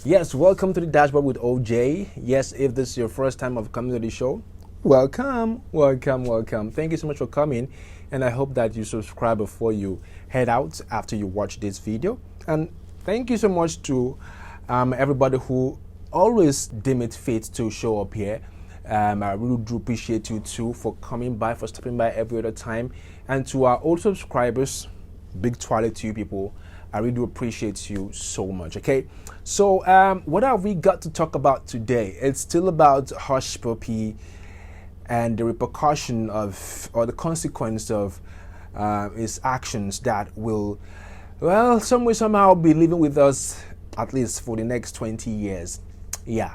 Yes, welcome to the Dashboard with OJ. Yes, if this is your first time of coming to the show, welcome. Thank you so much for coming, and I hope that you subscribe before you head out after you watch this video. And thank you so much to everybody who always deem it fit to show up here. I really do appreciate you too for coming by, for stopping by every other time. And to our old subscribers, big twirly to you people. I really do appreciate you so much, okay? So, what have we got to talk about today? It's still about Hushpuppi and the repercussion of, or the consequence of his actions that will, well, some way, somehow be living with us at least for the next 20 years. Yeah.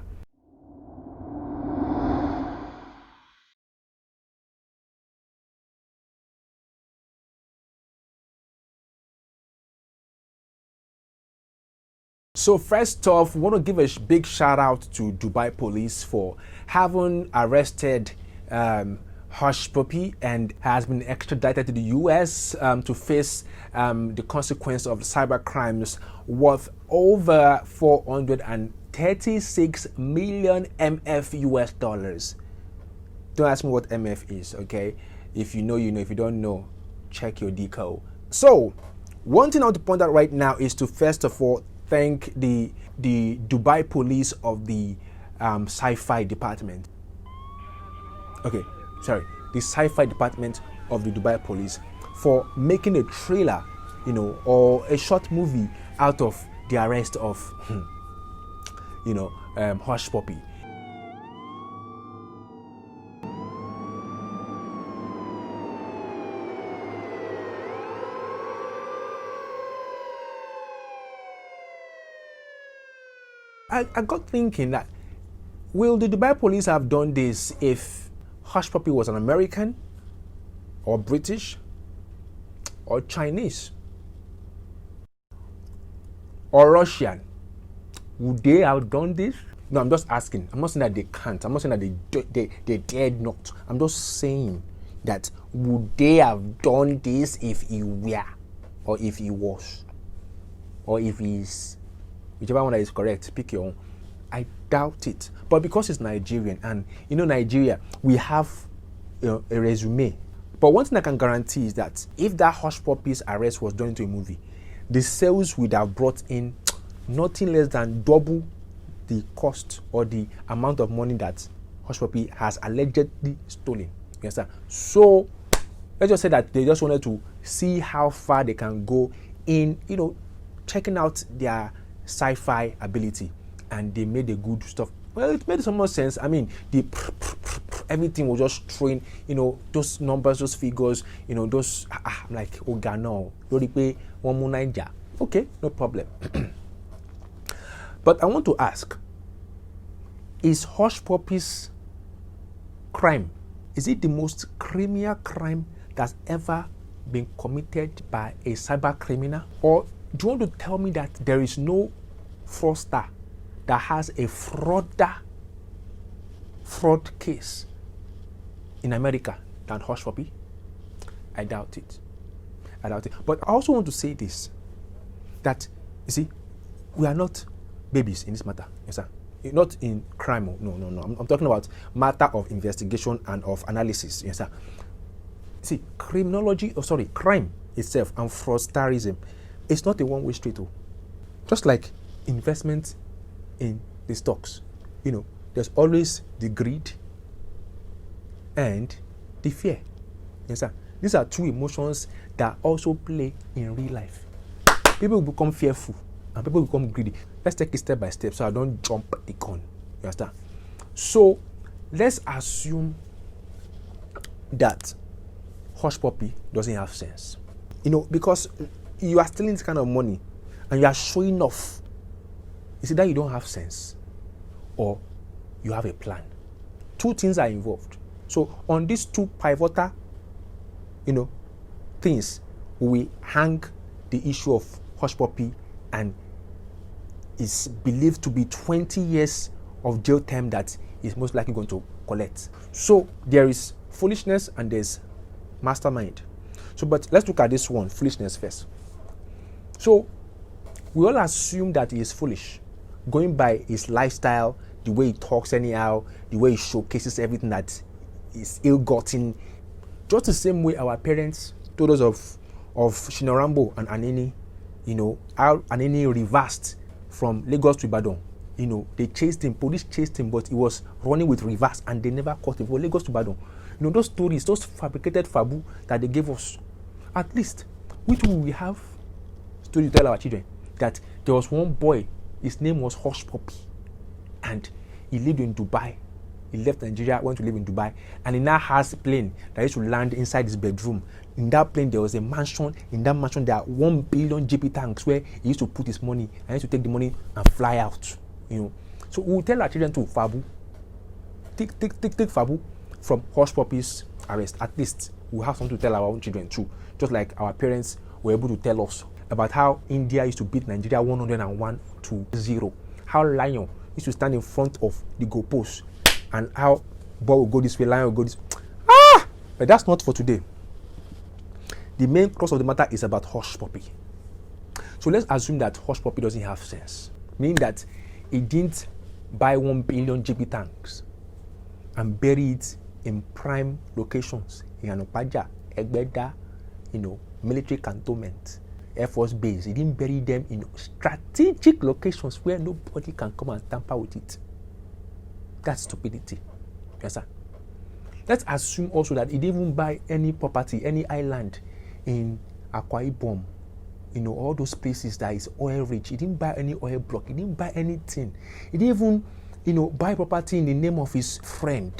So first off, we want to give a big shout out to Dubai police for having arrested Hushpuppi and has been extradited to the US to face the consequence of cyber crimes worth over 436 million MF US dollars. Don't ask me what MF is, okay? If you know, you know. If you don't know, check your decode. So, one thing I want to point out right now is to first of all thank the Dubai police of the sci-fi department. Okay, sorry, the sci-fi department of the Dubai police for making a trailer, or a short movie out of the arrest of, Hushpuppi. I got thinking that, will the Dubai police have done this if Hushpuppi was an American or British or Chinese or Russian? Would they have done this? No, I'm just asking. I'm not saying that they can't. I'm not saying that they dared not. I'm just saying that would they have done this if he were, or if he was, or if he's, whichever one that is correct, pick your own. I doubt it. But because it's Nigerian, and Nigeria, we have a resume. But one thing I can guarantee is that if that Hushpuppi's arrest was done into a movie, the sales would have brought in nothing less than double the cost or the amount of money that Hushpuppi has allegedly stolen. You understand? So let's just say that they just wanted to see how far they can go in, checking out their sci-fi ability, and they made the good stuff. Well, it made some more sense. I mean, everything was just throwing, those numbers, those figures, those. I'm like, oh God, no, okay, no problem. But I want to ask: is Hushpuppi's crime? Is it the most criminal crime that's ever been committed by a cyber criminal, or do you want to tell me that there is no fraudster that has a fraud case in America than Hushpuppi? I doubt it. But I also want to say this, that, you see, we are not babies in this matter. Yes, sir. Not in crime. No. I'm talking about matter of investigation and of analysis. Yes, sir. See, crime itself and fraudsterism, it's not a one-way street. Just like investment in the stocks, there's always the greed and the fear. Yes, sir. These are two emotions that also play in real life. People become fearful and people become greedy. Let's take it step by step so I don't jump the gun. You understand? So let's assume that Hushpuppi doesn't have sense. Because you are stealing this kind of money and you are showing off. It's either you don't have sense or you have a plan. Two things are involved. So on these two pivotal, things, we hang the issue of Hushpuppi, and is believed to be 20 years of jail term that is most likely going to collect. So there is foolishness and there's mastermind. So, but let's look at this one, foolishness first. So we all assume that he is foolish, going by his lifestyle, the way he talks anyhow, the way he showcases everything that is ill-gotten, just the same way our parents told us of Shinorambo and Anini, how Anini reversed from Lagos to Ibadan. They chased him, police chased him, but he was running with reverse and they never caught him. For Lagos to Ibadan, those stories, those fabricated fabu that they gave us, at least, which will we have story to tell our children? That there was one boy, his name was Hushpuppi, and he lived in Dubai. He left Nigeria, went to live in Dubai, and he now has a plane that used to land inside his bedroom. In that plane, there was a mansion. In that mansion, there are 1 billion GP tanks where he used to put his money and he used to take the money and fly out. So we will tell our children to fabu. Take fabu from Hushpuppi's arrest. At least we'll have something to tell our own children too. Just like our parents were able to tell us about how India used to beat Nigeria 101-0. How Lion used to stand in front of the goalpost, and how ball will go this way, Lion will go this way. But that's not for today. The main crux of the matter is about Hushpuppi. So let's assume that Hushpuppi doesn't have sense, meaning that he didn't buy 1 billion GP tanks and bury it in prime locations in Anopaja, Egbeda, military cantonment, Air Force base. He didn't bury them in strategic locations where nobody can come and tamper with it. That's stupidity. Yes, sir. Let's assume also that he didn't even buy any property, any island in Akwa Ibom, all those places that is oil rich. He didn't buy any oil block. He didn't buy anything. He didn't even, buy property in the name of his friend,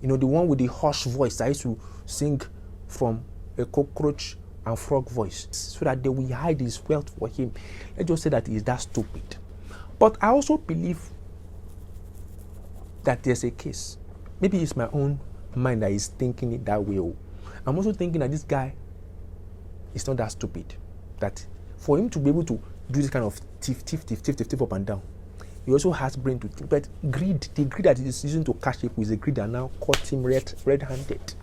the one with the harsh voice that used to sing from a cockroach and frog voice, so that they will hide his wealth for him. Let's just say that he is that stupid. But I also believe that there's a case. Maybe it's my own mind that is thinking it that way. I'm also thinking that this guy is not that stupid. That for him to be able to do this kind of thief up and down, he also has brain to think. But greed, the greed that he is using to catch people is a greed that now caught him red-handed.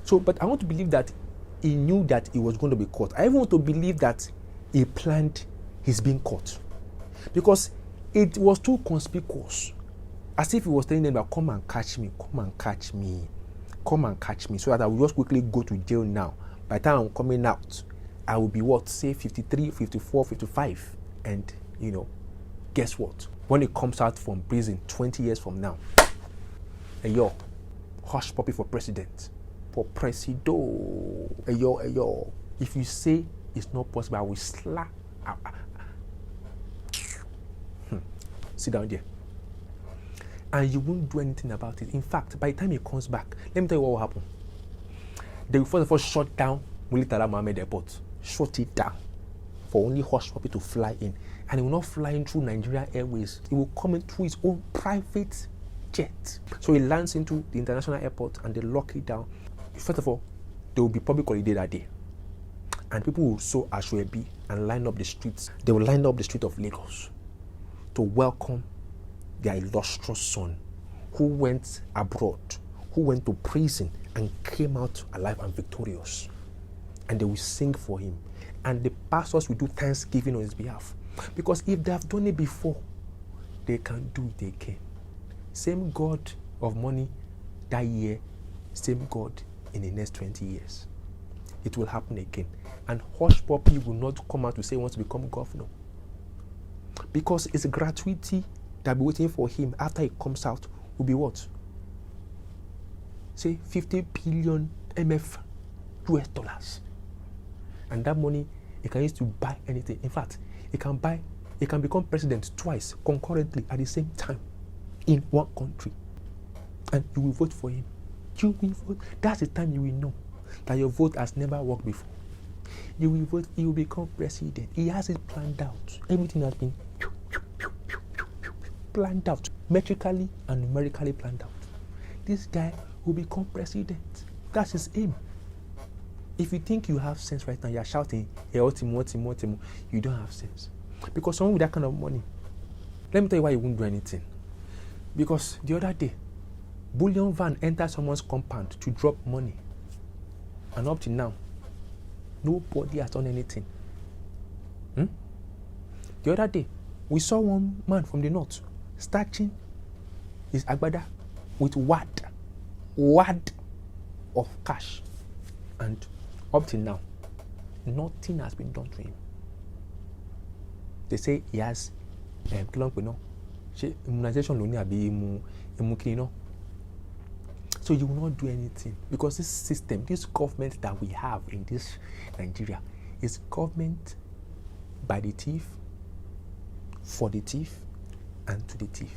So, but I want to believe that he knew that he was going to be caught. I even want to believe that he planned his being caught, because it was too conspicuous, as if he was telling them that come and catch me, so that I will just quickly go to jail now. By the time I'm coming out, I will be say 53, 54, 55, and guess what? When he comes out from prison 20 years from now, Hushpuppi for president. For presido. If you say it's not possible, I will slap. Sit down there. And you won't do anything about it. In fact, by the time he comes back, let me tell you what will happen. They will first of all shut down Mulitala Mohammed Airport. Shut it down for only Hushpuppi to fly in. And he will not fly in through Nigeria Airways. He will come in through his own private jet. So he lands into the international airport and they lock it down. First of all, there will be public holiday that day. And people will sow Ashwebi and line up the streets. They will line up the street of Lagos to welcome their illustrious son, who went abroad, who went to prison and came out alive and victorious. And they will sing for him. And the pastors will do thanksgiving on his behalf. Because if they have done it before, they can do it again. Same God of money that year, same God in the next 20 years. It will happen again. And Hushpuppi will not come out to say he wants to become governor. Because it's a gratuity that will be waiting for him after he comes out will be what? Say 50 billion MF US dollars. And that money, he can use to buy anything. In fact, he can become president twice concurrently at the same time in one country. And you will vote for him. You will vote. That's the time you will know that your vote has never worked before. You will vote, he will become president. He has it planned out. Everything has been planned out, metrically and numerically planned out. This guy will become president. That's his aim. If you think you have sense right now, you're shouting, hey, Otimo, you don't have sense. Because someone with that kind of money, let me tell you why you won't do anything. Because the other day, bullion van entered someone's compound to drop money. And up to now, nobody has done anything. The other day, We saw one man from the north starching his agbada with wad of cash, and up till now, nothing has been done to him. They say he has immunization only abi. So you will not do anything, because this system, this government that we have in this Nigeria, is government by the thief, for the thief, and to the thief.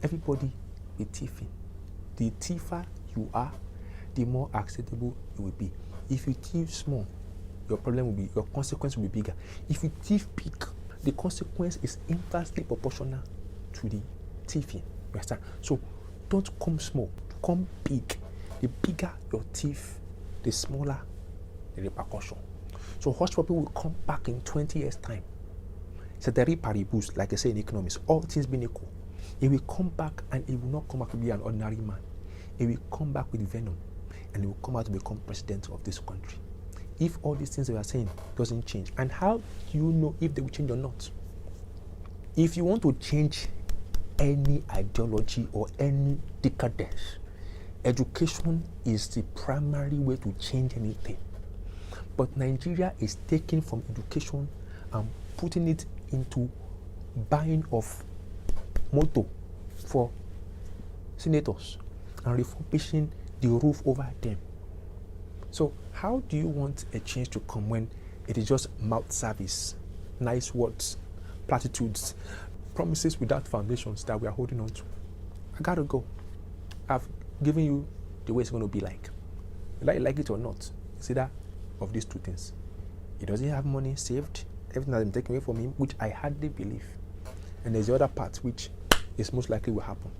Everybody is thieving. The thiefer you are, the more acceptable you will be. If you thief small, your consequence will be bigger. If you thief big, the consequence is inversely proportional to the thieving. You understand? So don't come small, come big. The bigger your thief, the smaller the repercussion. So Hushpuppi will come back in 20 years' time. Ceteris paribus, like I say in economics, all things being equal. He will come back, and he will not come back to be an ordinary man. He will come back with venom, and he will come out to become president of this country. If all these things we are saying doesn't change, and how do you know if they will change or not? If you want to change any ideology or any decadence, education is the primary way to change anything. But Nigeria is taking from education and putting it into buying of motor for senators and refurbishing the roof over them. So how do you want a change to come when it is just mouth service, nice words, platitudes, promises without foundations that we are holding on to? I gotta go. I've given you the way it's going to be like. Whether you like it or not, it's either of these two things. He doesn't have money saved, everything has been taken away from him, which I hardly believe. And there's the other part, which is most likely will happen.